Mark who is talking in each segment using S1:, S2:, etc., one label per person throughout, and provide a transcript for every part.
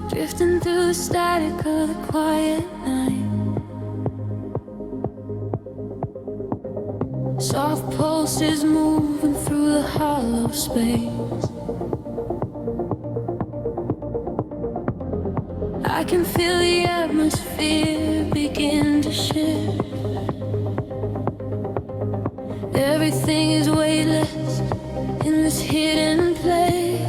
S1: drifting through the static of the quiet night. Soft pulses moving through the hollow space. I can feel the atmosphere begin to shift. Everything is weightless in this hidden place.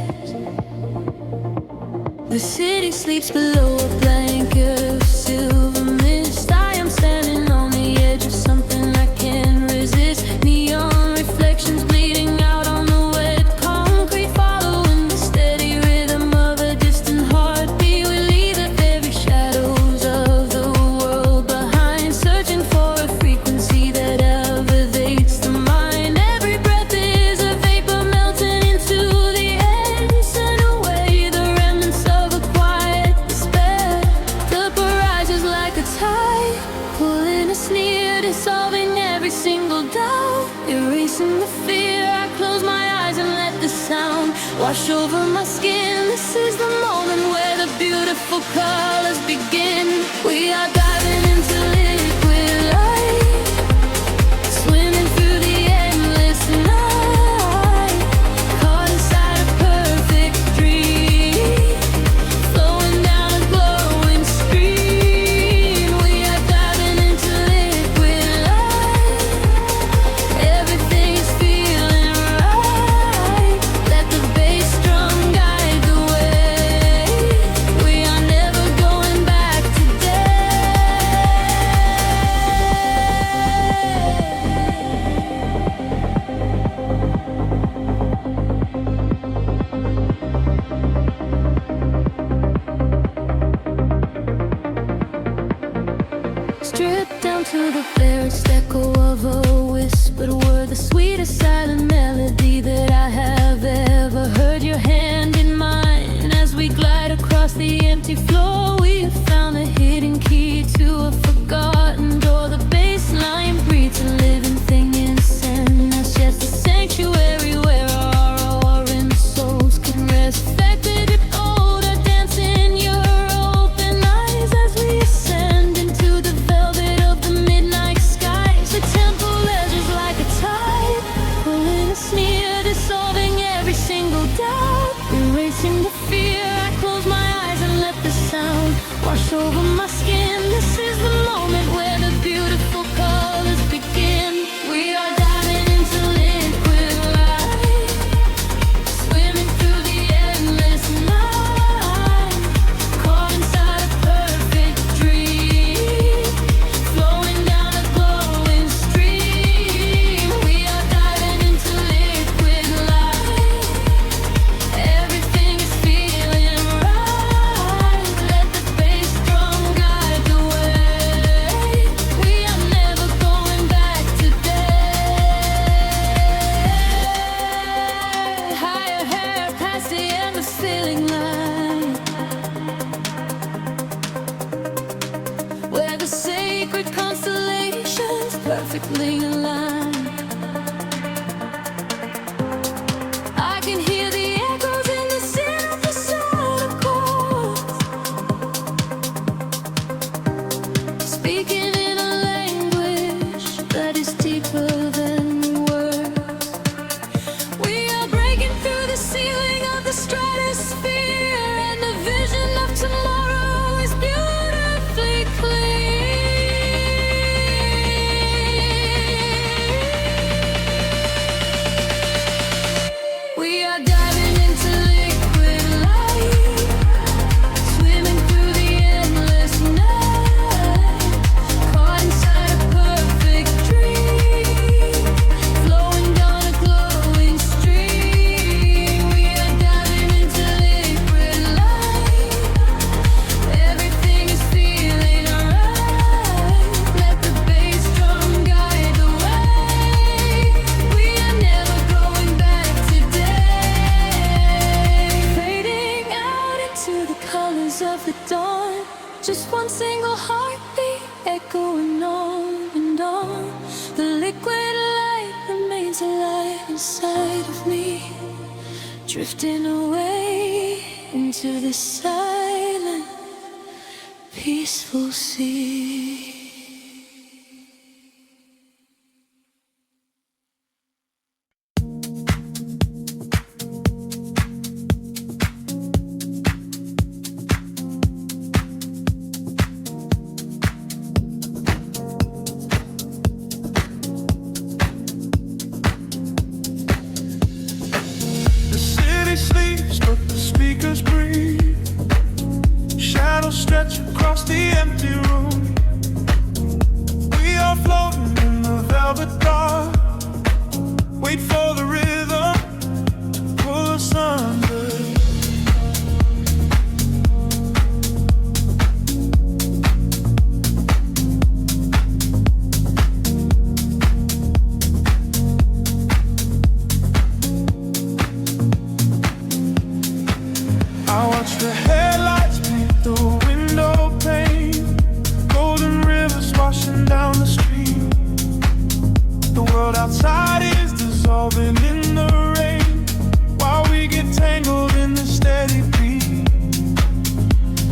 S1: The city sleeps below a blanket of silver mist. I am standing on the edge of something I can't resist. Neon reflections bleeding out on the wet concrete, following the steady rhythm of a distant heartbeat. We leave the very shadows of the world behind, searching for a frequency that elevates the mind. Every breath is a vapor melting into the air, send away the remnants of a quiet despair. The barrage is like a tide, pulling us near, dissolving every single doubt, erasing the fear. I close my eyes and let the sound wash over my skin. This is the moment where the beautiful colors begin. We are diving into liquid light, swimming through the endless night, caught inside a perfect dream, flowing down a glowing stream. We are diving into liquid light, everything is feeling right. Let the bass drum guide the way. We are never going back today. Stripped down to the barest echo of a whispered word, the sweetest silent melody that I have ever heard. Your hand in mine as we glide across the empty floor. We have found a hidden key to a forgotten door. The bass line breathes a living thing inside us. Yes, a sanctuary where our roaring souls can rest. Affected older, dance in your open eyes as we ascend into the velvet of the midnight skies. The temple ledges like a tide, pulling us near, dissolving every single doubt, erasing the fear. I close my eyes and let the sound wash over my skin. This is the moment where the beautiful colors begin. We are diving into liquid light, swimming through the endless night, caught inside a perfect dream, flowing down a glowing stream. We are diving into liquid light, everything is feeling right. Let the bass drum guide the way. We are never going back today. Higher hair past the end of ceiling line, where the sacred constellations perfectly align. I can hear the echoes in the center of the sound chords, speaking in a language that is deeper than words. We are breaking through the ceiling of the stratosphere, and the vision of tomorrow is beautifully clear. We are diving into liquid light, swimming through the endless night, caught inside a perfect dream, flowing down a glowing stream. We are diving into liquid light, everything is feeling right. Let the bass drum guide the way. We are never going back today. Fading out into the colors of the dawn, just one single heartbeat echoing on and on. The liquid light remains alive inside of me, drifting away into the silent, peaceful sea.
S2: Stretch across the empty room. We are floating in the velvet dark. Wait for the rhythm to pull us under. I watch the headlights paint the window pane, golden rivers washing down the street. The world outside is dissolving in the rain, while we get tangled in the steady beat.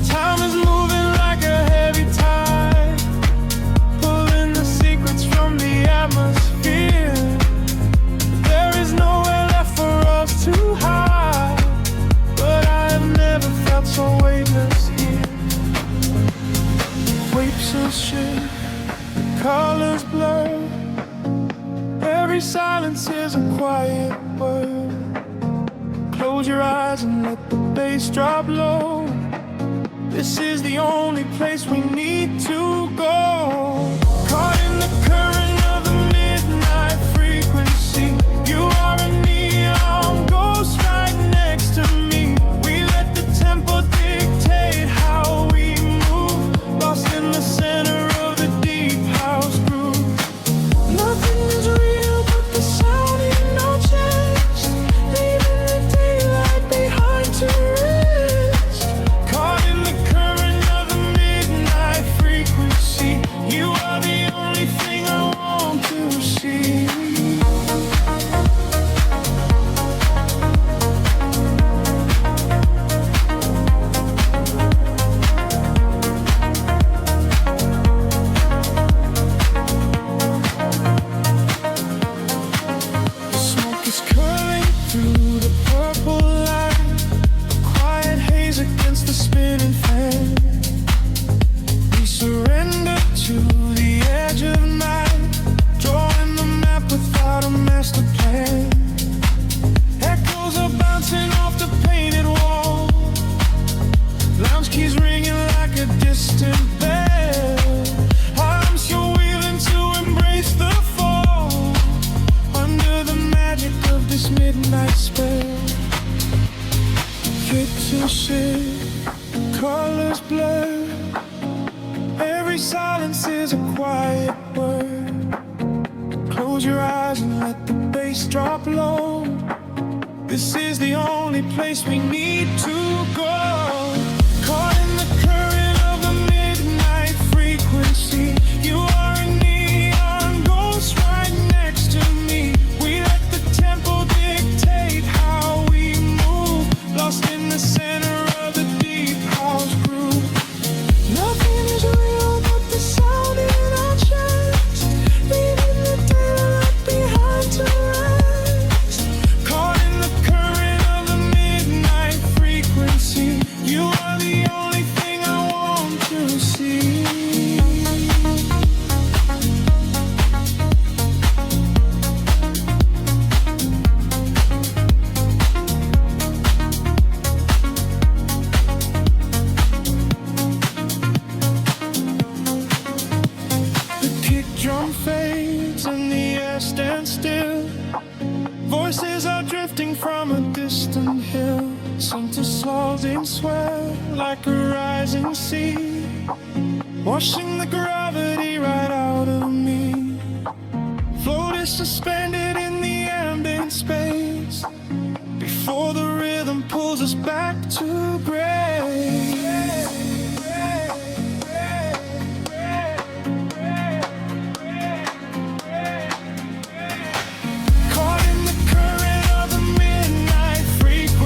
S2: Time is moving like a heavy tide, pulling the secrets from the atmosphere. There is nowhere left for us to hide, but I have never felt so weightless here. Waves of shit, colors blur. Every silence is a quiet word. Close your eyes and let the bass drop low. This is the only place we need to go. Caught in the current of the midnight frequency. You are a neon ghost right next to me. We let the tempo dictate how we move, lost in the center of the deep house groove. Nothing is real but the sound in our chest, leaving the daylight behind to rest. Caught in the current of the midnight frequency. You are the only thing I want to see. Smoke is curling through the purple light, a quiet haze against the spinning fan. We surrender to the edge of night, drawing the map without a master plan. Echoes are bouncing off the painted wall, lounge keys ringing like a distant bell. Arms you're wheeling to embrace the fall, under the magic of this midnight spell. Picture shift, colors blur. Every silence is a quiet word. Close your eyes and let the bass drop low. This is the only place we need to go. Caught in the current of the midnight frequency. You are a neon ghost right next to me. We let the tempo dictate how we move, lost in the center of the deep house groove. Nothing is real but the sound in our chest, leaving the daylight behind to rest. Caught in the current of the midnight frequency. You are the only thing I want to see. The kick drum fades and the air stands still. Voices are drifting from a distant hill, sink to salting sweat like a rising sea, washing the gravity right out of me. Float is suspended in the ambient space, before the rhythm pulls us back to grace. Caught in the current of the midnight frequency.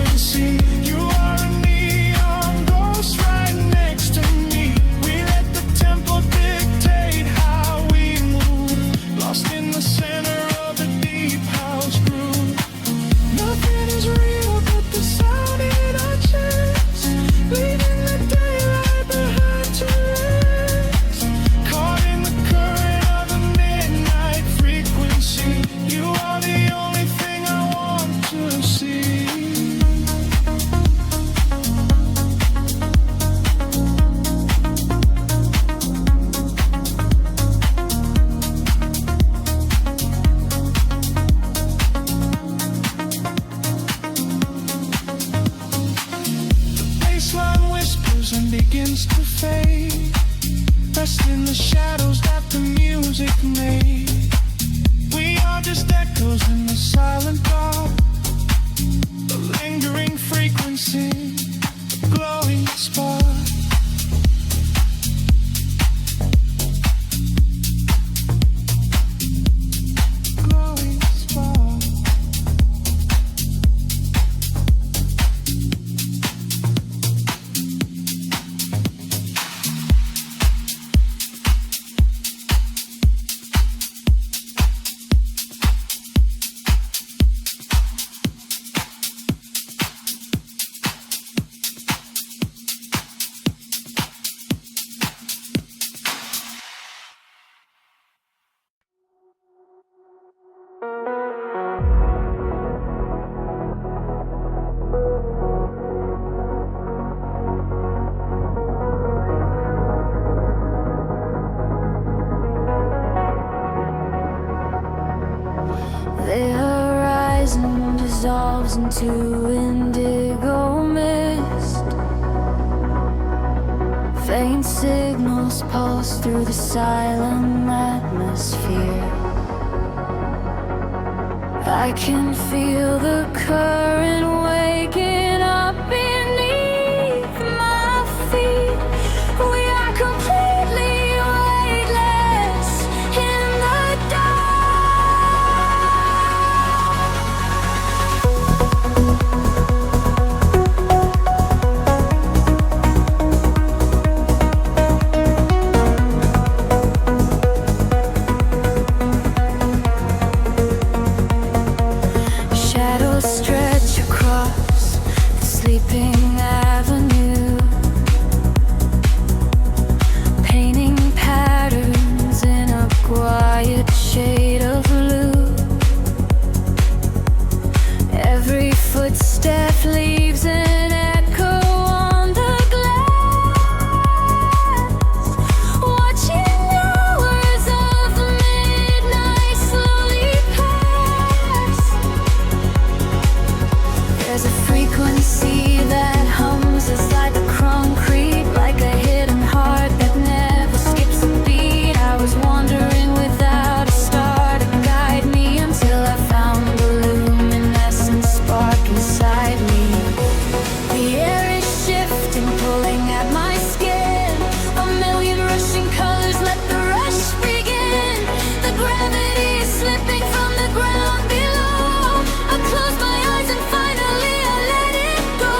S2: begins to fade. Rest in the shadows that the music made. We are just echoes in the silent dark, a lingering frequency, a glowing spark. Glowing spark.
S1: The horizon dissolves into indigo mist. Faint signals pulse through the silent atmosphere. I can feel the current waking up beneath my feet. We are completely weightless in the dark. Shadows stretch across the sleeping avenue, painting patterns in a quiet shade of blue. Every footstep leaves an echo on the glass, watching hours of midnight slowly pass. There's a frequency that hums as like a concrete, like a hidden heart that never skips a beat. I was wandering without a star to guide me until I found the luminescent spark inside me. The air is shifting, pulling at my skin. A million rushing colors, let the rush begin. The gravity is slipping from the ground below. I close my eyes and finally I let it go.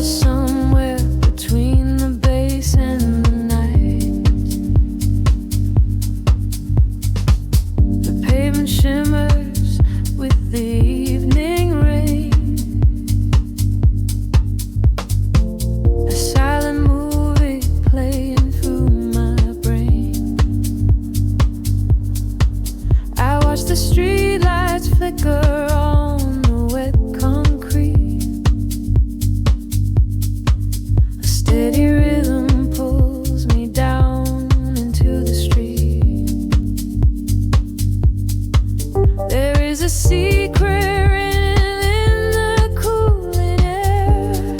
S1: lost somewhere between the bass and the night. The pavement shimmers with the evening rain. A silent movie playing through my brain. I watch the streetlights flicker on the wet concrete. A steady rhythm pulls me down into the street. There is a secret written in the cooling air,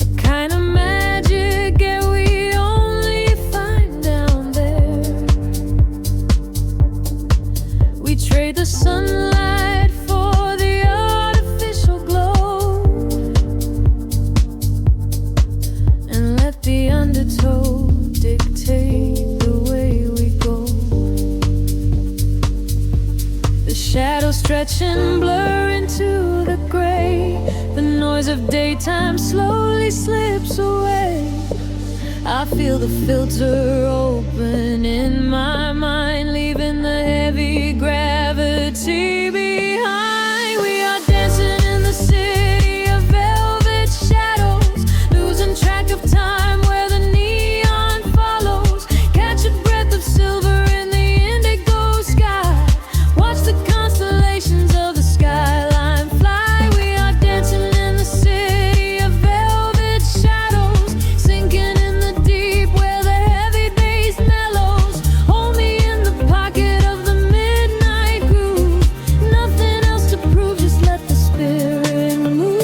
S1: the kind of magic that we only find down there. We trade the sunlight for the artificial glow, and let the undertow dictate the way we go. The shadows stretch and blur into the gray. The noise of daytime slowly slips away. I feel the filter open in my mind, leaving the heavy gravity behind. We are dancing in the city of velvet shadows, losing track of time where the neon follows. Catch a breath of silver in the indigo sky. Watch the constellations of the skyline fly. We are dancing in the city of velvet shadows, sinking in the deep where the heavy bass mellows. Hold me in the pocket of the midnight groove. Nothing else to prove, just let the spirit move.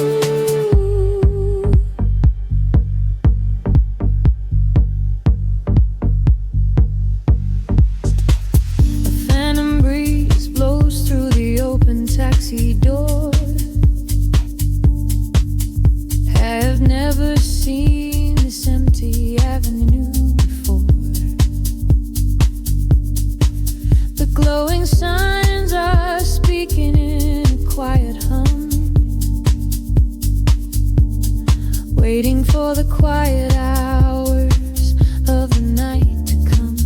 S1: A phantom breeze blows through the open taxi door. Have never seen this empty avenue before. The glowing signs are speaking in a quiet hum, waiting for the quiet hours of the night to come.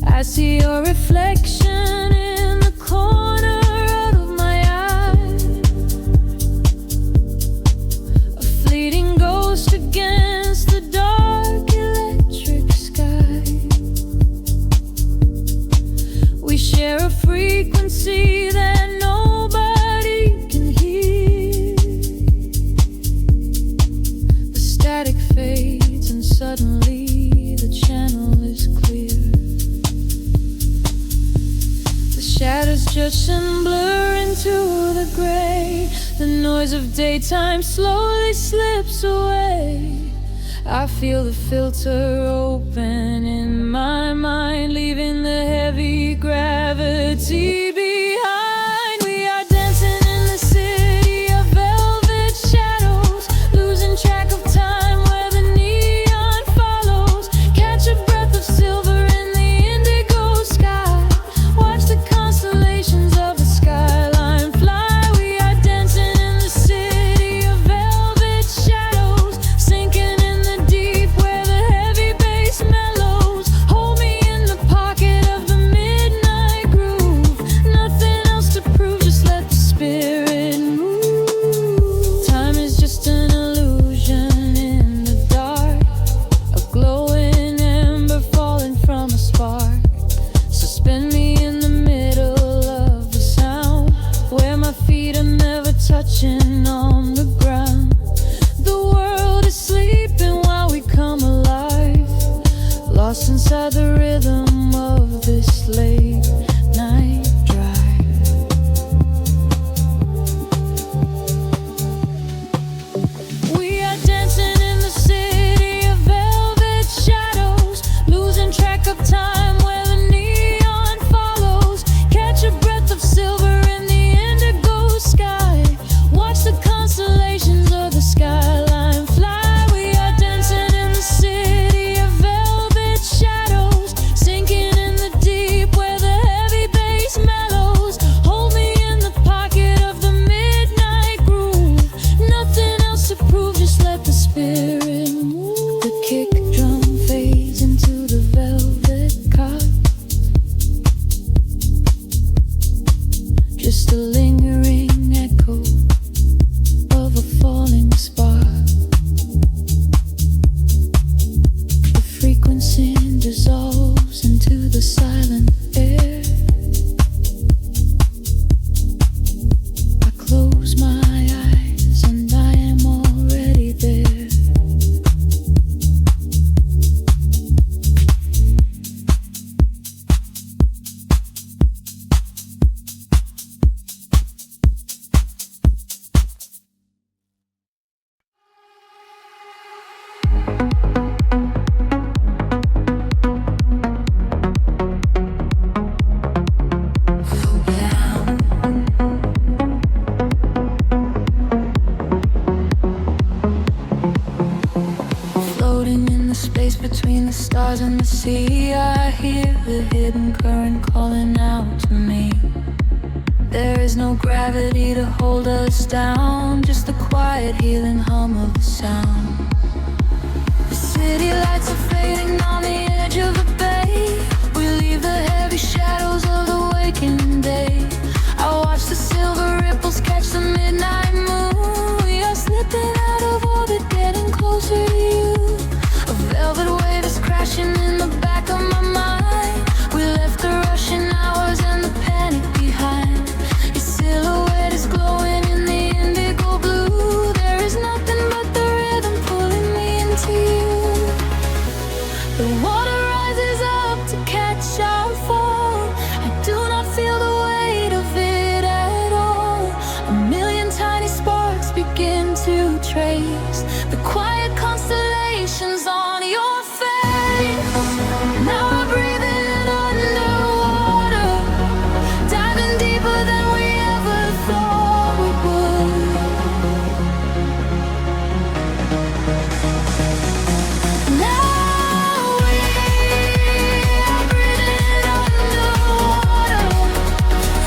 S1: I see your reflection in the corner of my eye, a fleeting ghost against the dark electric sky. We share a frequency that nobody can hear. The static fades and suddenly the channel is clear. The shadows judge and blur into the gray. The noise of daytime slowly slips away. I feel the filter open in my mind, leaving the heavy gravity behind. We are dancing in the city of velvet shadows, losing track of time where the neon follows. Catch a breath of silver in the indigo sky. Watch the constellations of the skyline fly. We are dancing in the city of velvet shadows, sinking in the deep where the heavy bass mellows. Hold me in the pocket of the midnight groove. Nothing else to prove, just let the spirit move. Time is just an illusion in the dark, a glowing ember falling from a spark. Suspend me in the middle of the sound, where my feet are never touching on the ground. The world is sleeping while we come alive, lost inside the rhythm of this late night drive. We are dancing in the city of velvet shadows, losing track of time where the neon follows. Catch a breath of silver in the indigo sky. Watch the constellations just a lingering echo of a falling spark. The frequency dissolves into the silent air. I close my eyes and I am already there. Floating in the space between the stars and the sea, I hear the hidden current calling out to me. There is no gravity to hold us down, just the quiet healing hum of the sound. The city lights are fading on the edge of the bay. We leave the heavy shadows of the waking day. I watch the silver ripples catch the midnight moon. We are slipping out of orbit, getting closer to you. A velvet wave is crashing in the back of my mind. We left the rushing hours and the panic behind. Your silhouette is glowing in the indigo blue. There is nothing but the rhythm pulling me into you. The water rises up to catch our fall. I do not feel the weight of it at all. A million tiny sparks begin to trace the quiet constellations on your face. Now we're breathing underwater, diving deeper than we ever thought we would. Now we are breathing underwater,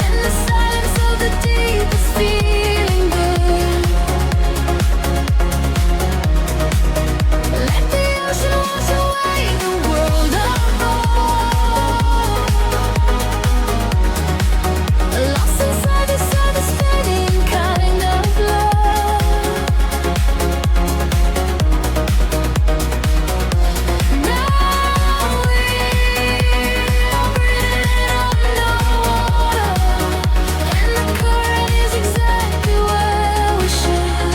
S1: in the silence of the deep is feeling good. Let the ocean wash away the world apart. Lost inside the surface fading kind of love. Now we are breathing underwater, and the current is exactly where we should.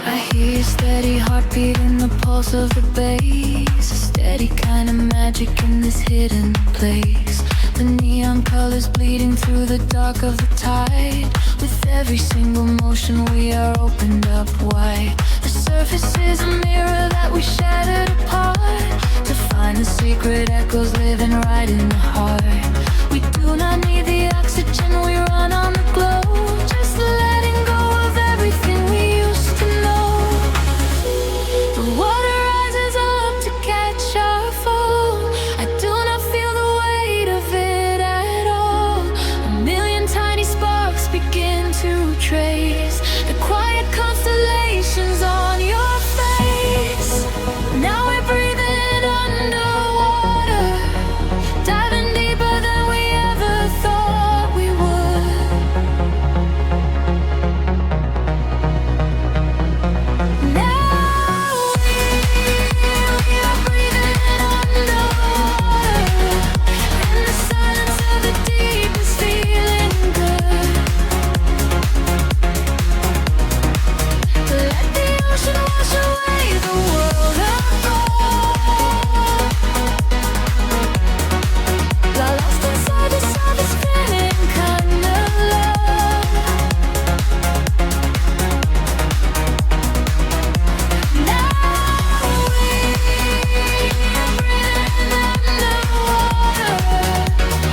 S1: I hear your steady heartbeat in the pulse of the bass. A steady kind of magic in this hidden place. The neon colors bleeding through the dark of the tide. With every single motion we are opened up wide. The surface is a mirror that we shattered apart, to find the secret echoes living right in the heart. We do not need the oxygen, we run on the glow. Just letting go of everything we used to know. The water rises up to catch our fall. I do not feel the weight of it at all. A million tiny sparks begin to trace the quiet constellations on your face. Now we're breathing underwater, diving deeper than we ever thought we would. Now we are breathing underwater, and the silence of the deep is feeling good. Let the ocean wash away the world apart. Lost inside the surface spinning kind of love. Now we are breathing underwater,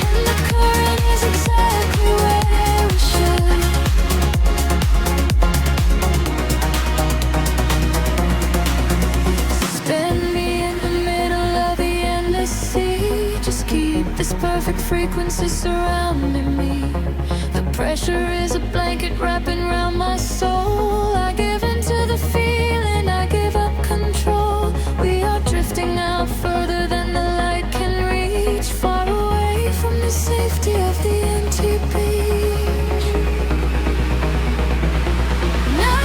S1: and the current is exactly where we should. Suspend me in the middle of the endless sea. Just keep this perfect frequency surrounding me. The pressure is a blanket wrapping around my soul. I give into the feeling, I give up control. We are drifting out further than the light can safety of the empty beach. Now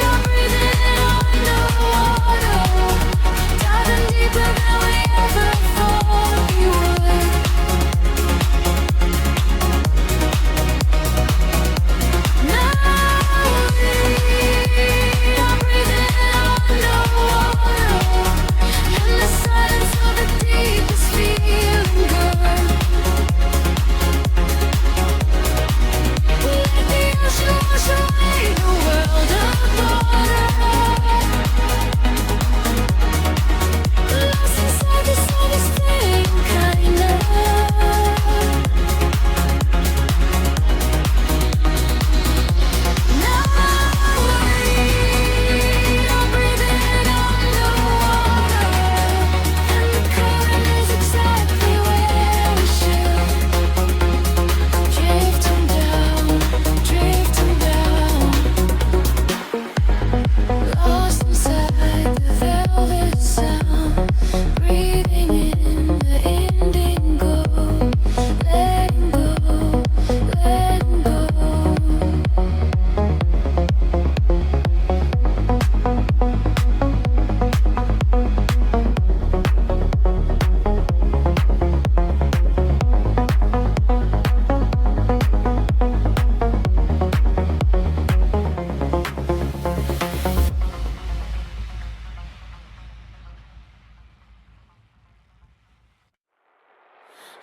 S1: I'm breathing underwater, diving deeper than we ever thought we would. Now I'm breathing underwater, in the silence of the deepest feeling good. Let the ocean wash away the world apart. Lost inside this understanding kindness. Now I'm breathing underwater, and the current is exactly where we should. Drifting down, lost inside the velvet sound, breathing in the indigo, letting go, letting go.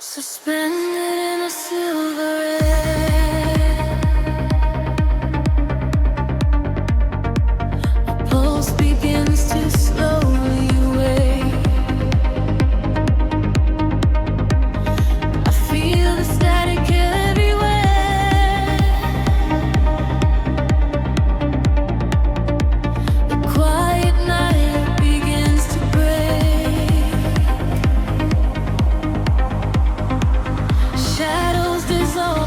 S1: Suspended in a silver air, my pulse begins to slowly wake. I feel the static everywhere. The quiet night begins to break. Shadows dissolve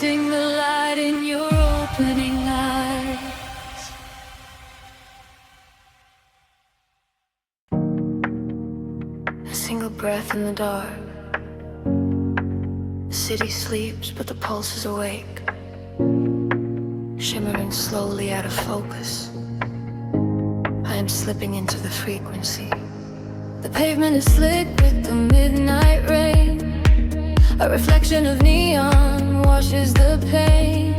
S1: missing the light in your opening eyes. A single breath in the dark. The city sleeps, but the pulse is awake, shimmering slowly out of focus. I am slipping into the frequency. The pavement is slick with the midnight rain. A reflection of neon washes the pain.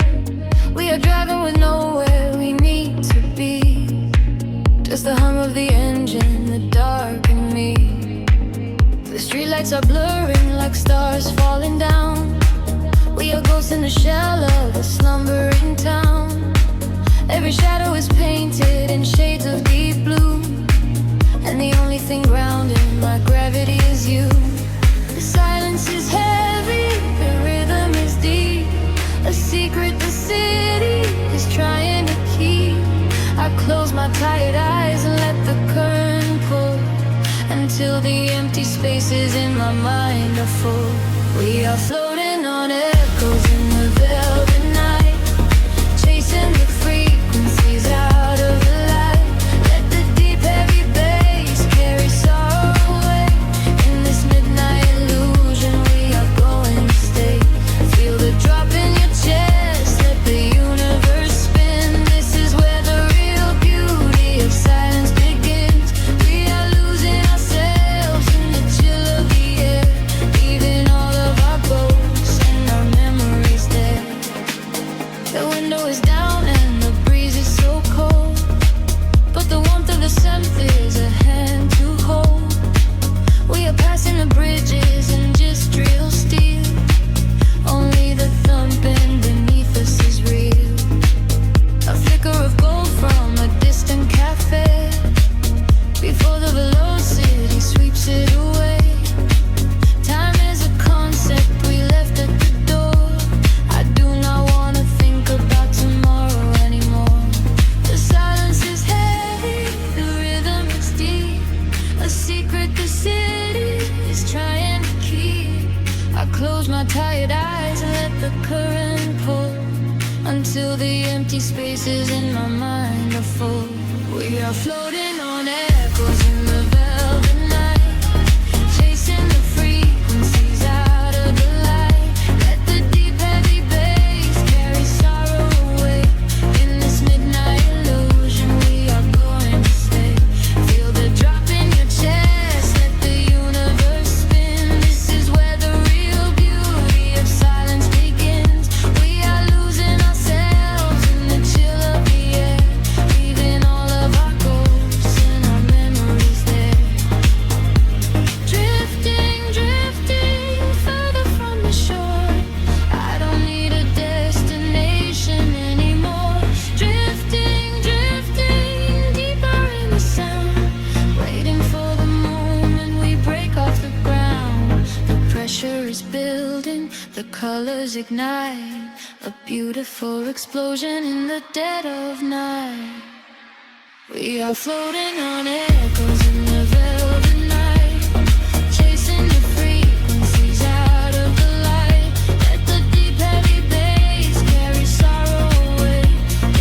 S1: We are driving with nowhere we need to be. Just the hum of the engine, the dark and me. The streetlights are blurring like stars falling down. We are ghosts in the shell of a slumbering town. Every shadow is painted in shades of deep blue, and the only thing grounding my gravity is you. The silence is heavy, the rhythm is deep. A secret the city is trying to keep. I close my tired eyes and let the current pull, until the empty spaces in my mind are full. We are floating on echoes in the velvet night, chasing the frequencies out of the light. Let the deep heavy bass carry sorrow away. In this midnight illusion we are going to stay. Feel the drop in your chest, let the universe spin. This is where the real beauty of silence begins. We are losing ourselves in the chill of the air, leaving all of our ghosts and our memories there. The window is down and the breeze is so cold, but the warmth of the scent is a hand to hold. We are passing the bridges and just real steel. Only the thumping beneath us is real. A flicker of gold from a distant cafe, before the velocity sweeps it away. Time is a concept we left at the door. I do not want to think about tomorrow anymore. The silence is heavy, the rhythm is deep. A secret the city is trying to keep. I close my tired eyes and let the current pull, until the empty spaces in my mind are full. We are floating on echoes in the velvet night, chasing the frequencies out of the light. Let the deep heavy bass carry sorrow away. In this midnight illusion we are going to stay. Feel the drop in your chest, let the universe spin. This is where the real beauty of silence begins. We are losing ourselves in the chill of the air, leaving all of our ghosts and our memories there. Drifting, drifting further from the shore. I don't need a destination anymore. Drifting, drifting deeper in the sound, waiting for the moment we break off the ground. The pressure is building, the colors ignite, a beautiful explosion in the dead of night. We are floating on echoes in the velvet night, chasing the frequencies out of the light. Let the deep heavy bass carry sorrow away.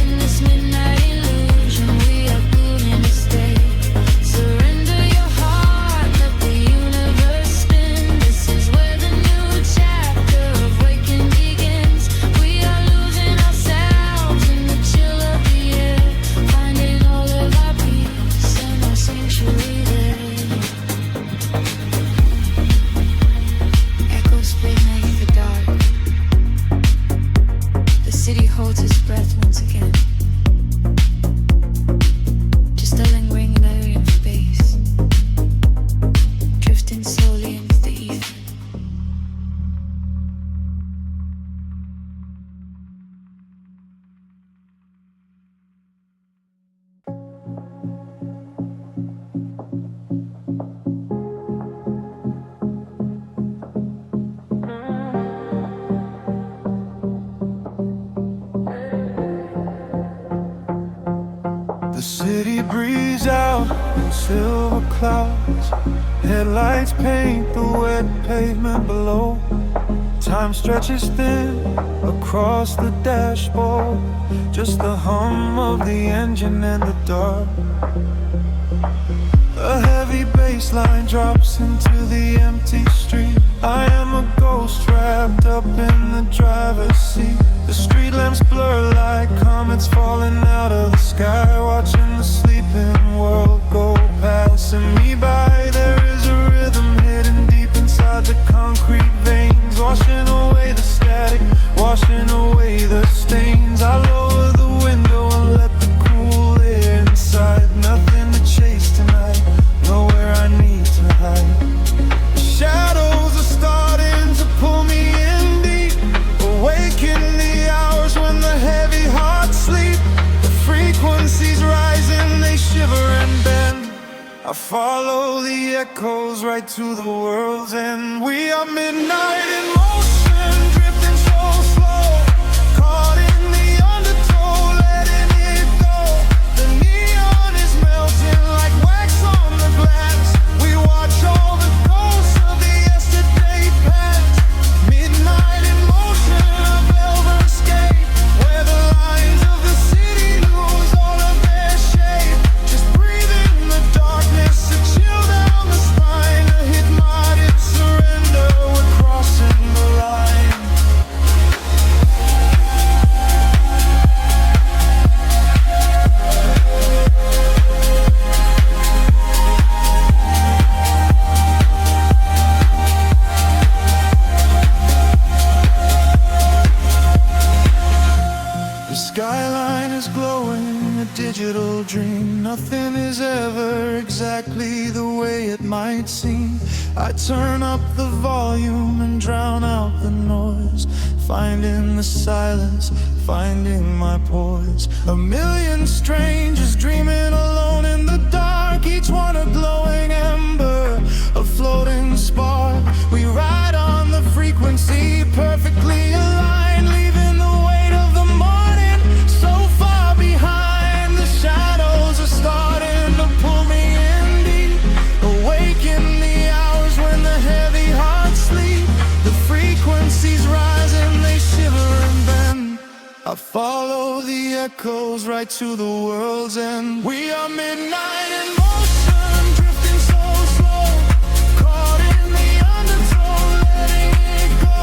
S1: In this midnight illusion we are going to stay. Surrender your heart, let the universe spin. This is where the new chapter of Awaken begins. We are losing ourselves in the chill of the air, finding all of our peace and our sanctuary there. Echoes split beneath the dark. The city holds its breath once again. Just a lingering layer of space, drifting slowly into the ether.
S2: The city breathes out in silver clouds. Headlights paint the wet pavement below. Time stretches thin across the dashboard, just the hum of the engine in the dark. A heavy bass line drops into the empty street. I am a ghost wrapped up in the driver's seat. The street lamps blur like comets falling out of the sky, watching the sleeping world go passing me by. There is a rhythm hidden deep inside the concrete veins, washing away the static, washing away the stains. I lower the window and let the cool air inside. Nothing to chase tonight, nowhere I need to hide. The shadows are starting to pull me in deep, awaken the hours when the heavy hearts sleep. The frequencies rising, they shiver and bend. I follow the echoes right to the world's end. We are midnight in motion, drifting so slow, caught in the undertow, letting it go. The neon is melting like wax on the glass. We watch all the ghosts of the yesterday past. Midnight in motion, a velvet escape, where the lines of the city lose all of their shape. Just breathe in the darkness, a chill down the spine, a hypnotic surrender. We're crossing the line. The skyline is glowing, a digital dream. Nothing is ever exactly the way it might seem. I turn up the volume and drown out the noise, finding the silence, finding my poise. A million strangers dreaming alone in the dark, each one a glowing ember, a floating spark. We ride on the frequency, perfectly aligned, leaving the weight of the morning so far behind. The shadows are starting to pull me in deep, awaken the hours when the heavy hearts sleep. The frequencies rising, they shiver and bend. I follow the echoes right to the world's end. We are midnight in motion, drifting so slow, caught in the undertow, letting it go.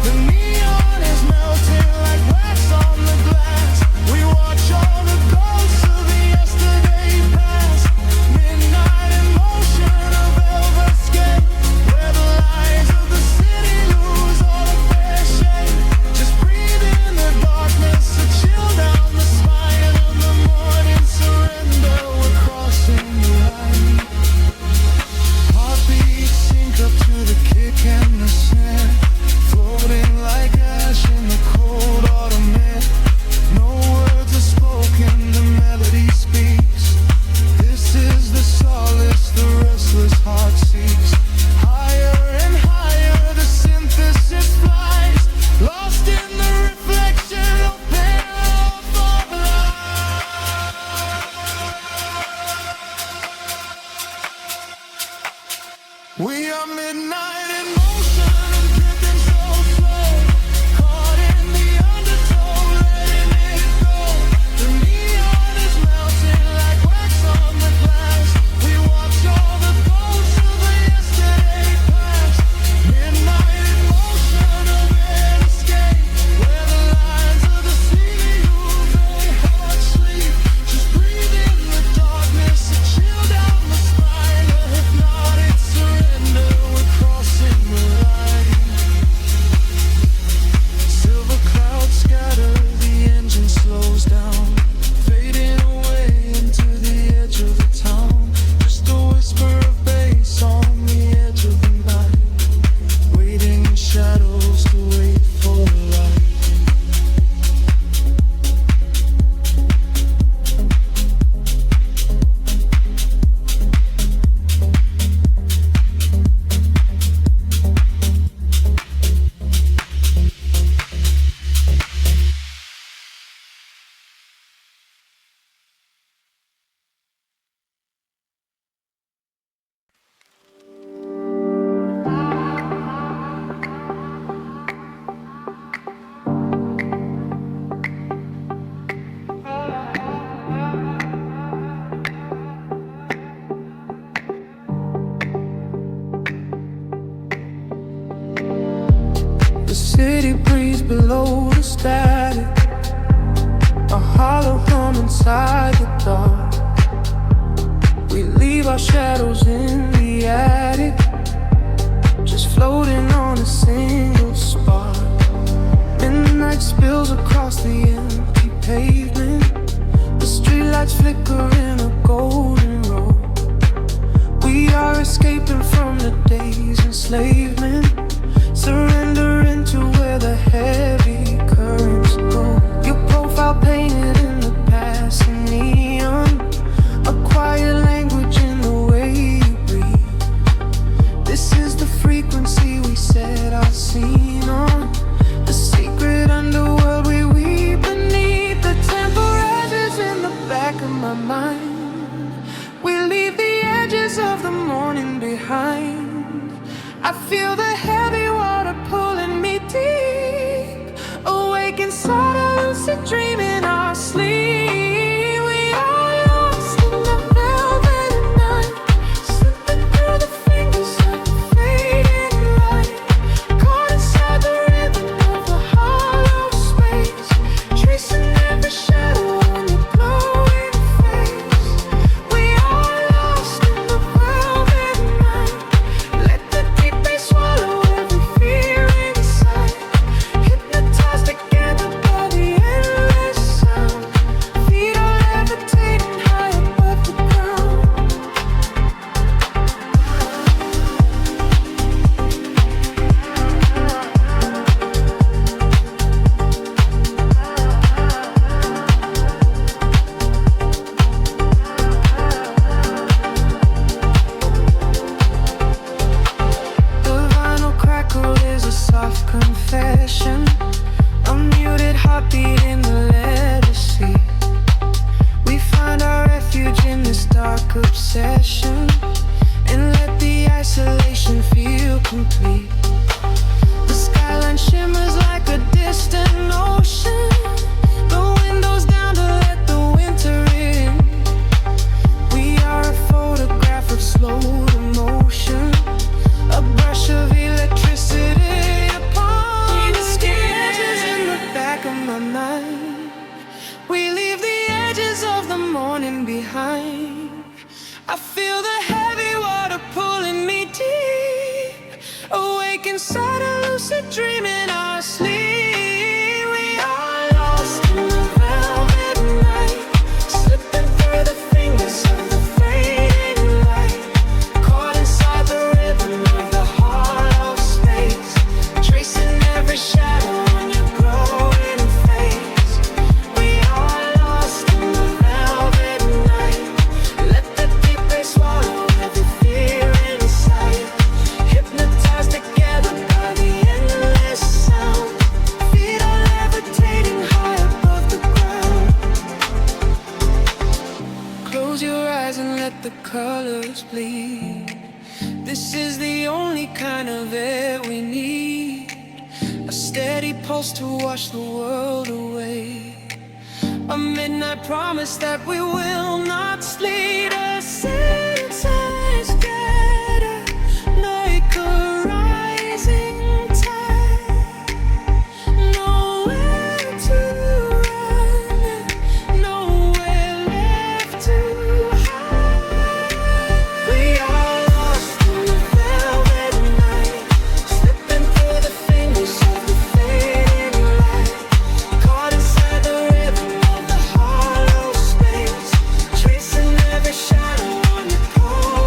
S2: The neon is melting like wax on the glass. We watch all the ghosts of the yesterday past. Midnight in motion, a velvet escape, where the lines of the city lose all of their shape. Just breathe in the darkness, a chill down the spine of the morning surrender. We're crossing the line. Heartbeats sync up to the kick and the snare, floating like ash in the cold autumn air. No words are spoken, the melody speaks. This is the solace the restless heart seeks. Higher and higher the synthesis flies, lost in the reflection of pair of light. We are midnight in motion, drifting so slow, caught in the undertow, letting it go. The neon is melting like wax on the glass. We watch all the ghosts of the yesterday past. Midnight in motion, a red escape, where the lines of the city lose their heart sleep. Just breathe in the darkness, a chill down the spine, a hypnotic surrender. We're crossing the line. Silver clouds scatter, the engine slows down, fading away into the edge of the town. Just a whisper of bass on the edge of the night, waiting in shadows to wait for the light. below the static, a hollow hum inside the dark. We leave our shadows in the attic, just floating on a single spark. Midnight spills across the empty pavement, the streetlights flicker in a golden row. We are escaping from the day's enslavement, surrendering to where the heavy currents go. Your profile painted in the passing neon, a quiet language in the way you breathe. This is the frequency we set our scene on, the secret underworld we weave beneath. The temperatures in the back of my mind, we leave the edges of the morning behind. I feel the heavy water pulling me deep, awake inside a lucid dream in our sleep. We are lost in the velvet night, slipping through the fingers of the fading light, caught inside the rhythm of the hollow space, tracing every shadow on your glowing face. We are lost in the velvet night, let the deep bass swallow every fear inside, hypnotized together by the endless sound. Feet are levitating high above the ground. The vinyl crackle is a soft confession, a muted heartbeat in the leather seat. We find our refuge in this dark obsession, and let the isolation feel complete. The skyline shimmers like a distant ocean, the windows down to let the winter in. We are a photograph of slow emotion, a brush of electricity upon the skin. Edges in the back of my mind, we leave the edges of the morning behind. I feel the heavy water pulling me deep, awake inside a lucid dream in our sleep. We are lost in the velvet night, slipping through the fingers of the fading light, caught inside the rhythm of the hollow space, tracing every shadow on your glowing face. We are lost in the velvet night, let the deep bass swallow every fear inside, hypnotized together by the endless sound. Feet are levitating high above the ground. Close your eyes and let the colors bleed. This is the only kind of air we need, a steady pulse to wash the world away, a midnight promise that we will not sleep. A sunset scatter like a rising tide, nowhere to run, nowhere left to hide. We are lost in the velvet night, slipping through the fingers of the fading light, caught inside the rhythm of the hollow space, tracing every shadow on your core.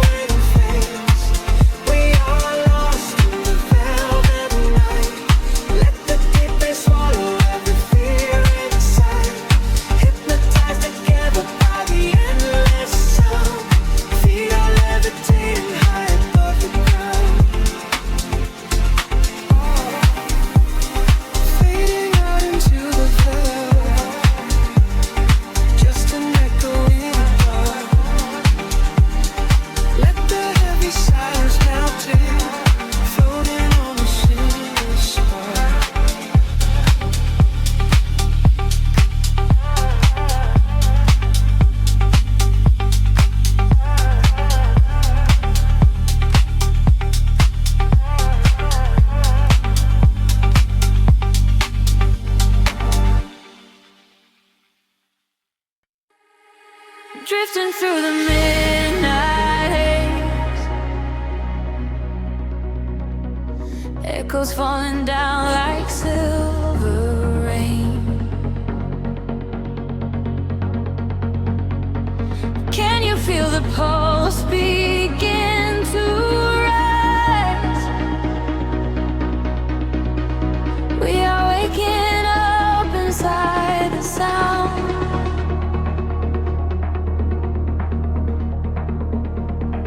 S1: drifting through the midnight haze. Echoes falling down like silver rain. Can you feel the pulse begin to rise? We are waking up inside the sound.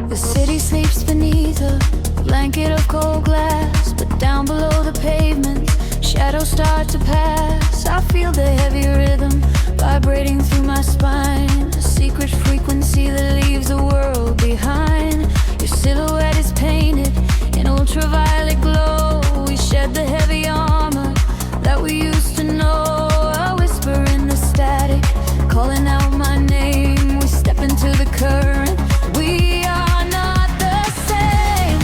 S1: The city sleeps beneath a blanket of cold glass, but down below the pavement, shadows start to pass. I feel the heavy rhythm vibrating through my spine, a secret frequency that leaves the world behind. Your silhouette is painted in ultraviolet glow. We shed the heavy armor that we used to know. A whisper in the static, calling out my name. We step into the current. We are not the same.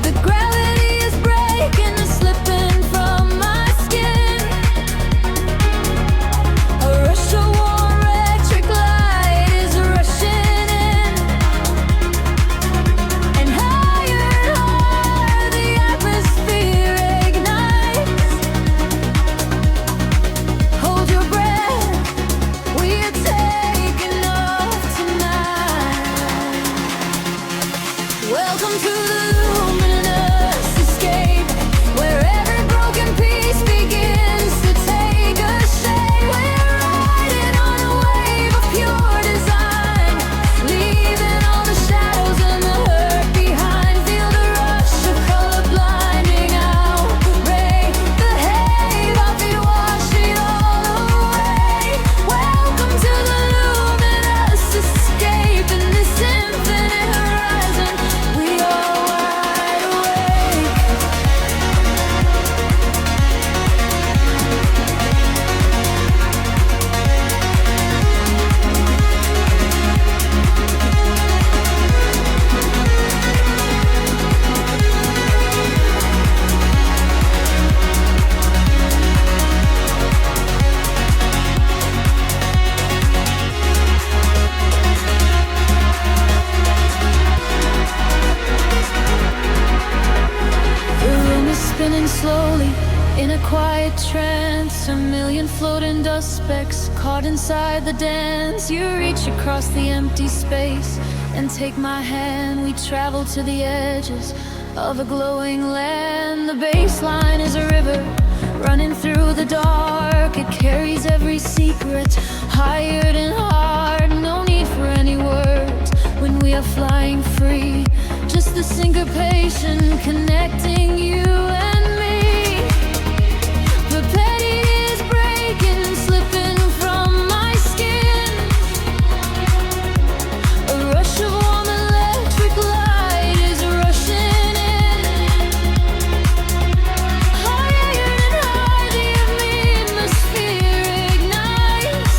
S1: The gravity is breaking and slipping from my skin. A rush of warm electric light is rushing in, and higher the atmosphere ignites. Hold your breath, we are taking off tonight. Welcome to the luminous escape, where every broken piece begins to take a shape. We're riding on a wave of pure design, leaving all the shadows and the hurt behind. Feel the rush of color blinding out the ray. The haze, heartbeat wash it all away. Welcome to the luminous escape, in this infinite horizon. We are wide awake. The room is spinning slowly in a quiet trance. A million floating dust specks caught inside the dance. You reach across the empty space and take my hand. We travel to the edges of a glowing land. The baseline is a river running through the dark. It carries every secret, hired and hard. No need for any words when we are flying free. Just the syncopation connecting you and me. The petty is breaking, slipping from my skin. A rush of warm electric light is rushing in. Higher and higher the atmosphere ignites.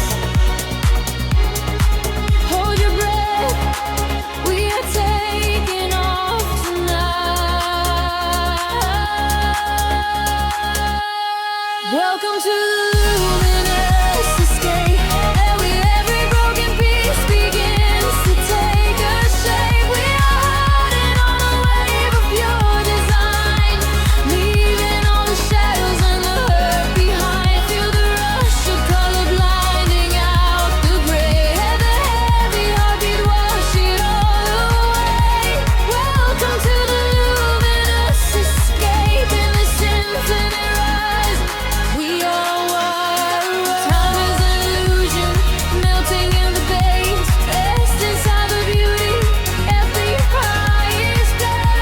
S1: Hold your breath, we are taking off tonight. Welcome to the luminous escape, where every broken piece begins to take a shape. We are riding on a wave of pure design, leaving all the shadows and the hurt behind. Feel the rush of color blinding out the gray. The heavy heartbeat wash it all away. Welcome to the luminous escape, in this infinite rise. We are wide awake. Time is an illusion, melting in the base. Rest inside the beauty at the highest place.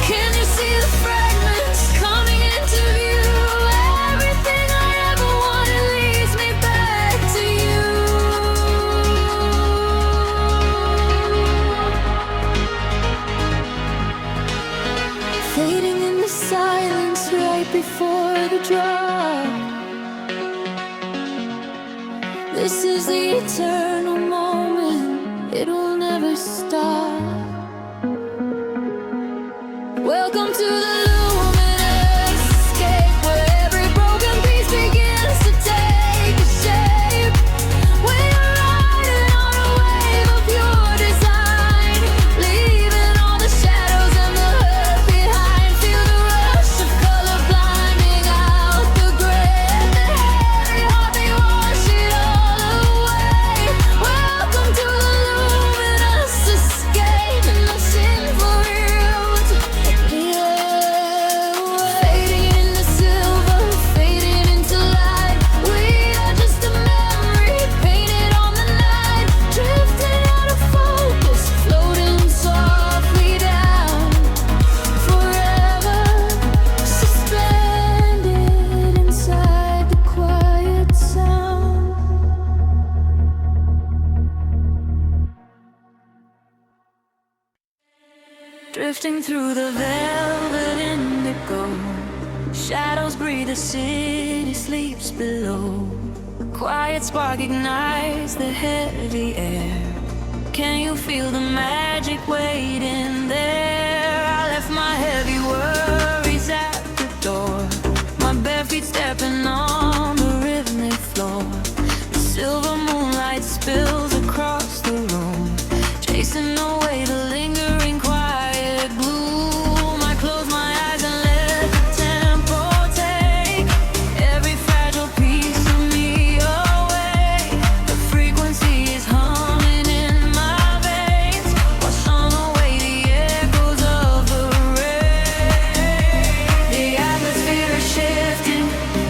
S1: Can you see the fragments coming into view? Everything I ever wanted leads me back to you. Fading in the silence right before the drop. This is the eternal moment, it will never stop. Welcome to the luminous through the velvet indigo. Shadows breathe, the city sleeps below. A quiet spark ignites the heavy air. Can you feel the magic waiting there? I left my heavy worries at the door, my bare feet stepping on the rhythmic floor. The silver moonlight spills across the room, chasing away the lingering quiet gloom. I close my eyes and let the tempo take every fragile piece of me away. The frequency is humming in my veins, washing away the echoes of the rain. The atmosphere is shifting,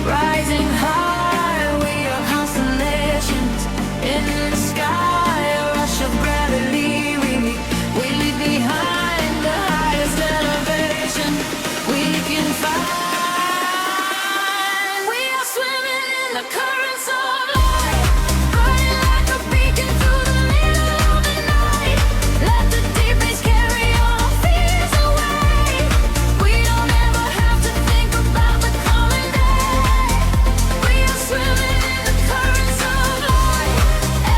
S1: rising high. We are constellations in the sky, a rush of gravity. We leave behind the highest elevation we can find. We are swimming in the currents of light, burning like a beacon through the middle of the night. Let the deep bass carry our fears away. We don't ever have to think about the coming day. We are swimming in the currents of light.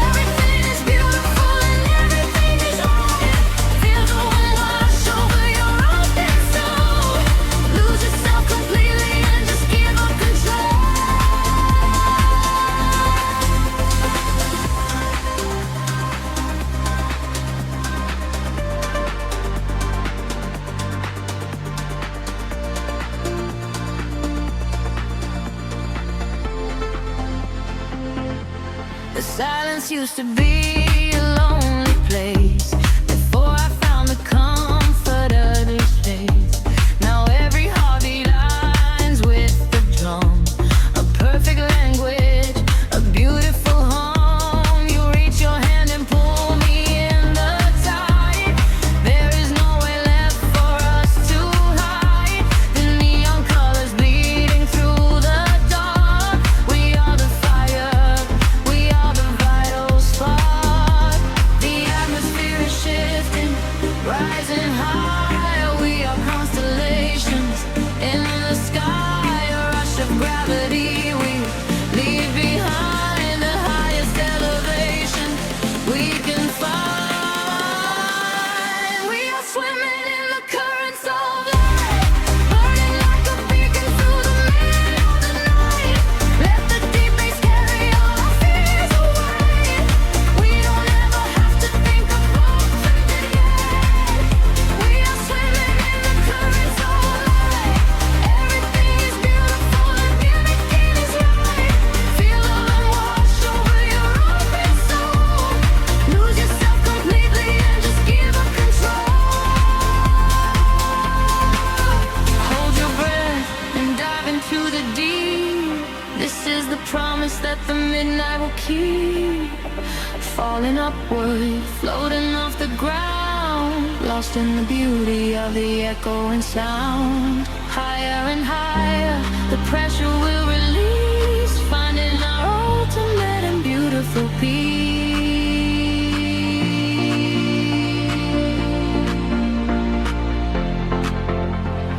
S1: Everything is beautiful and everything is right. Feel the wind wash over your open soul. Lose yourself completely and just give up control. The silence used to be a lonely place before I found the comfort of this space. Now every heartbeat aligns with the drum, a perfect language, a beautiful home. You reach your hand and pull me in the tide. There is nowhere left for us to hide. The neon colors bleeding through the dark. We are the fire, we are the vital spark. The atmosphere is shifting, rising high. We are constellations in the sky, a rush of gravity. We leave behind the highest elevation we can find. We are swimming in the currents of light, burning like a beacon through the middle of the night. Let the deep bass carry all our fears away. We don't ever have to think about the day. We are swimming in the currents of light. Everything is beautiful and everything is right. Feel the wind wash over your open soul. Lose yourself completely and just give up control. Hold your breath and dive into the deep. This is the promise that the midnight will keep. Falling upward, floating off the ground, lost in the beauty of the echoing sound. Higher and higher, the pressure will release, finding our ultimate and beautiful peace.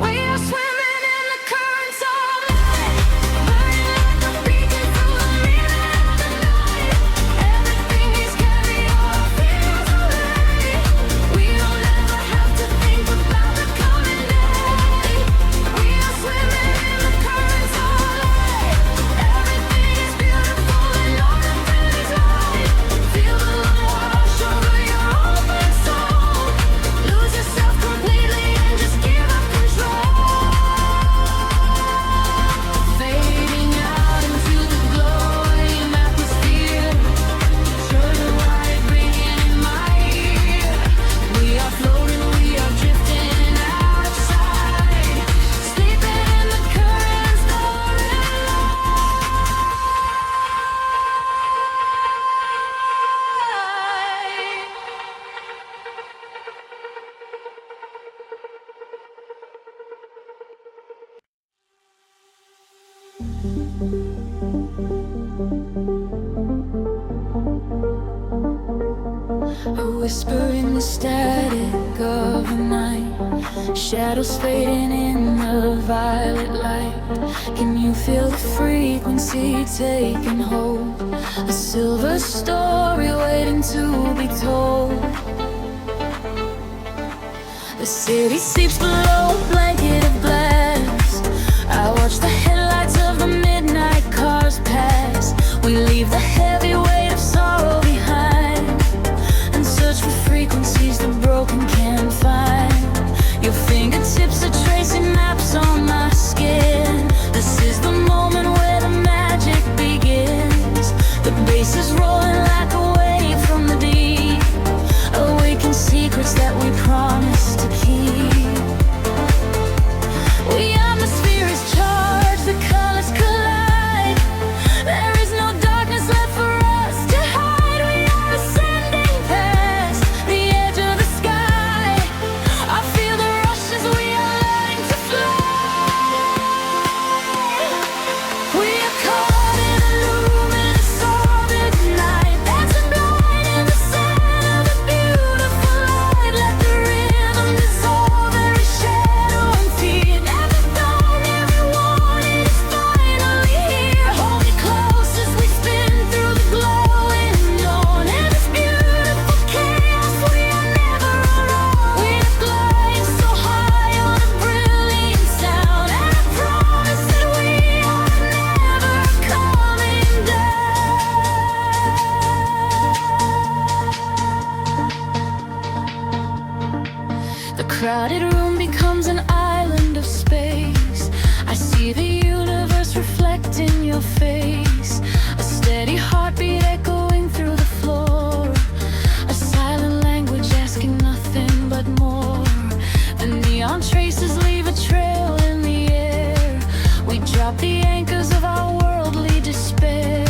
S1: We are swimming in the currents of light, burning like a beacon through the middle of the night. Everything is carry our fears away. We don't ever have to think about the coming day. We are swimming in the currents of light. Everything is beautiful and all the is right. Feel the wind wash over your open soul. Lose yourself completely and just give up control. Fading out into the glowing atmosphere. Turn the light ringing in my ear. We are floating, we are drifting out of sight, sleeping in the currents of light. A whisper in the static of the night, Shadows fading in the violet light. Can you feel the frequency taking hold? A silver story waiting to be told. The city sleeps below a blanket of glass. I watch the headlights of the midnight cars pass. We leave the heavy weight of sorrow behind and search for frequencies the broken can't find. Your fingertips are tracing maps on my skin. This is the moment where the magic begins. The bass is rolling like a wave from the deep. Awaken secrets that we promised to keep. We atmosphere is charged, the colors collide. There is no darkness left for us to hide. We are ascending past the edge of the sky. I feel the rush as we are learning to fly. We are caught in a luminous orbit night, dancing blind in the center of a beautiful light. Let the rhythm dissolve every shadow and fear. Never known, never wanted, it's finally here. Hold me close as we spin through the glowing dawn. In this beautiful chaos, we are never alone. We are gliding so high on a brilliant sound, and I promise that we are never coming down. The crowded room becomes an island of space. I see the universe reflect in your face. A steady heartbeat echoing through the floor. A silent language asking nothing but more. The neon traces leave a trail in the air. We drop the anchors of our worldly despair.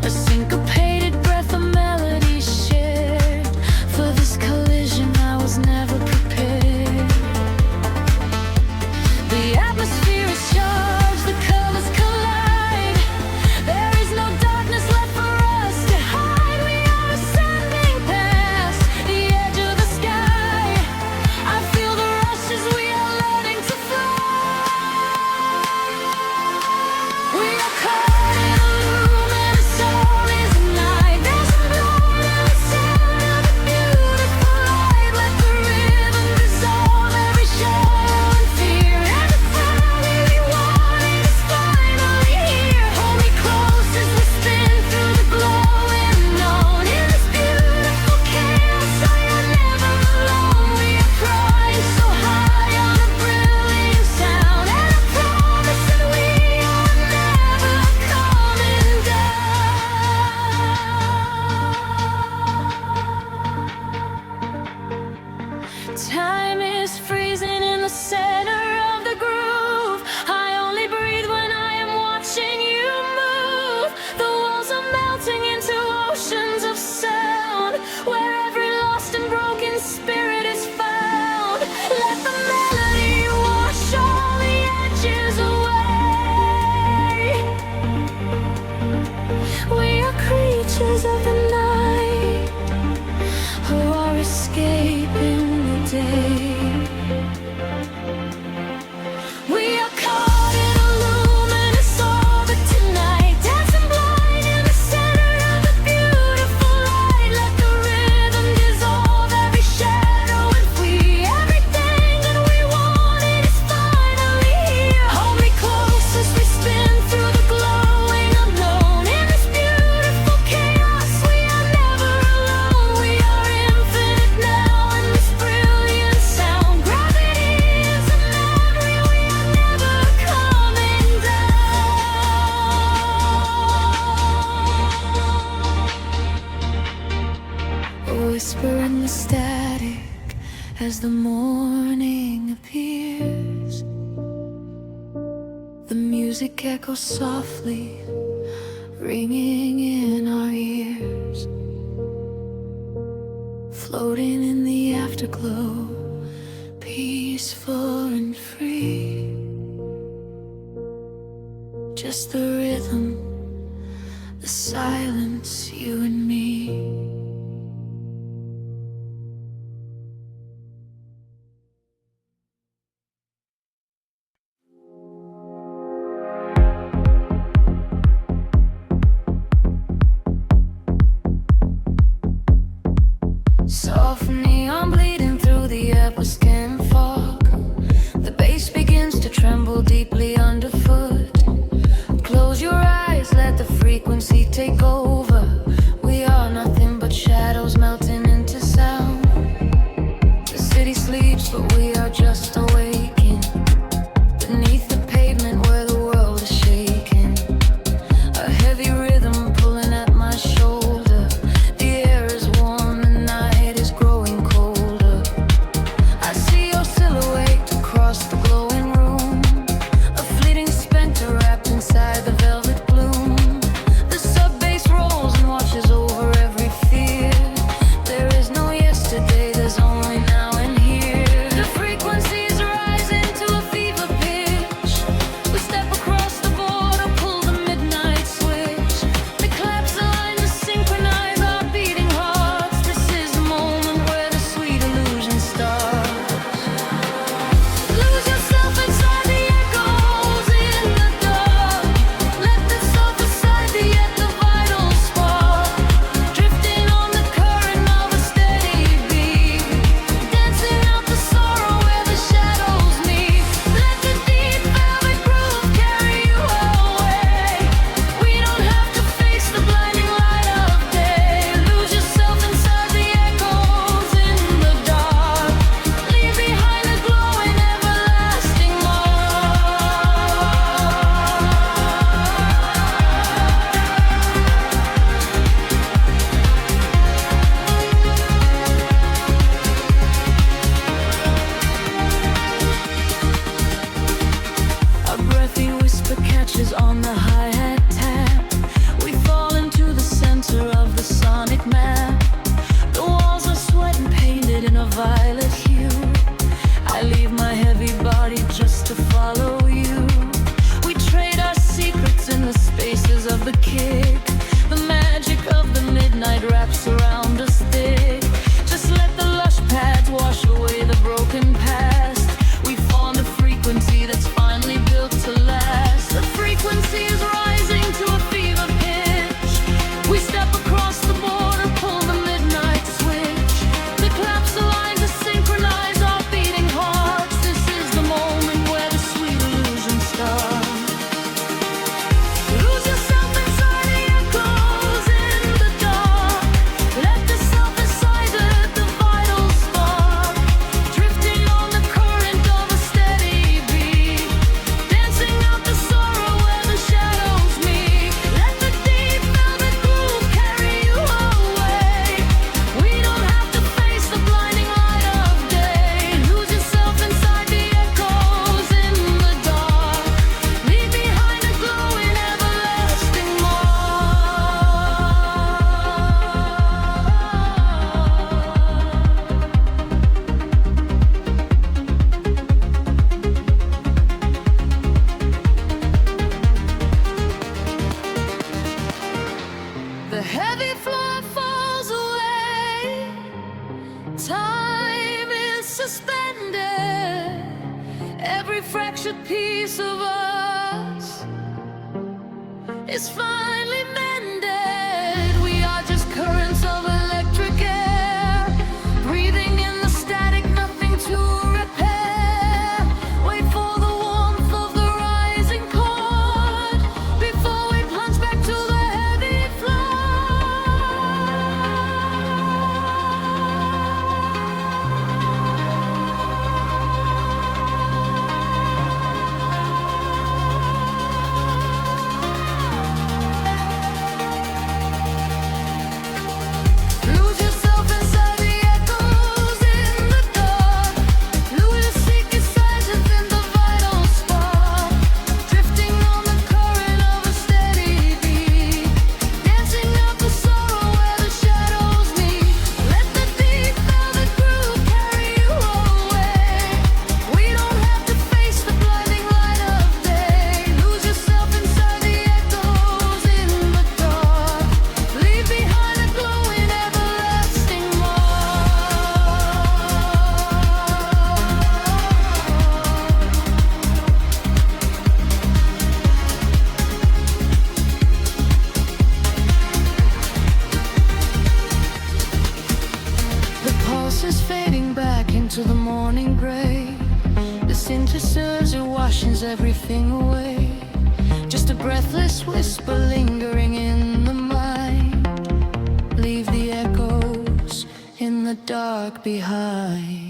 S1: A syncopated breath of melodies shared. For this collision I was never prepared. The atmosphere is charged, the colors collide. There is no darkness left for us to hide. We are ascending past the edge of the sky. I feel the rush as we are learning to fly. We are caught in a luminous orbit night, dancing blind in the center of a beautiful light. Let the rhythm dissolve every shadow and fear. Everything we wanted is finally here. Hold me close as we spin through the glowing dawn. In this beautiful chaos, I am never alone. We are flying so high on a brilliant sound, and I promise that we are never coming down. Time is freezing in the center of the groove. I only breathe when I am watching you move. The walls are melting into oceans of sound, where every lost and broken spirit is found. Let the melody wash all the edges away. We are creatures of the night, who are escaping the day. We are caught in a luminous orbit tonight, dancing blind in the center of a beautiful light. Let the rhythm dissolve every shadow and free. Everything that we wanted is finally here. Hold me close as we spin through the glowing unknown. In this beautiful chaos, we are never alone. We are infinite now in this brilliant sound. Gravity is a memory, we are never coming down. A whisper in the static as the morning appears. The music echoes softly, ringing in our ears. Floating in the afterglow, peaceful and free. Just the rhythm, the silence, you and me. soft neon bleeding through the air with skin fog. The bass begins to tremble deeply underfoot. Close your eyes, let the frequency take over. We are nothing but shadows melting into sound. The city sleeps, but we are just awaking. Beneath the pavement where the world is shaking. A heavy rhythm pulling at my shoulder. The air is warm, the night is growing colder. I see your silhouette across the glowing room. A fleeting specter wrapped inside the velvet gloom. The sub-bass rolls and washes over every fear. There is no yesterday, there's only now and here. The frequencies rise into a fever pitch. We step across the border, pull the midnight switch. The claps align to synchronize our beating hearts. This is the moment where the sweet illusion starts. Lose yourself inside the echoes in the dark. Let the soft side be at the vital spark. Drifting on the current of a steady beat. Dancing out the sorrow where the shadows meet. Let the deep velvet groove carry you away. We don't have to face the blinding light of day. Lose yourself inside the echoes in the dark. Leave behind a glowing everlasting A breathy whisper catches on the hi-hat tap. We fall into the center of the sonic map. The walls are sweat and painted in a violet hue. I leave my heavy body just to follow you. We trade our secrets in the spaces of the kick. The magic of the midnight wraps around us thick. Just let the lush pads wash away the broken past. We formed a frequency that's finally built to last. The frequency is rising to a fever pitch. We step across the border, pull the midnight switch. The claps align to synchronize our beating hearts. This is the moment where the sweet illusion starts. Lose yourself inside the echoes in the dark. Let the selfish side at the vital spark. Drifting on the current of a steady beat. Dancing out the sorrow where the shadows meet. Let the deep velvet groove carry you away. We don't have to face the blinding light of day. Lose yourself inside the echoes in the dark. Leave behind a glowing everlasting mark. The heavy floor falls away. Time is suspended. Every fractured piece of us is finally mended. We are just currents of electric air, breathing in the static, nothing to repair. Wait for the warmth of the rising chord before we plunge back to the heavy floor. it washes everything away. Just a breathless whisper lingering in the mind. Leave the echoes in the dark behind.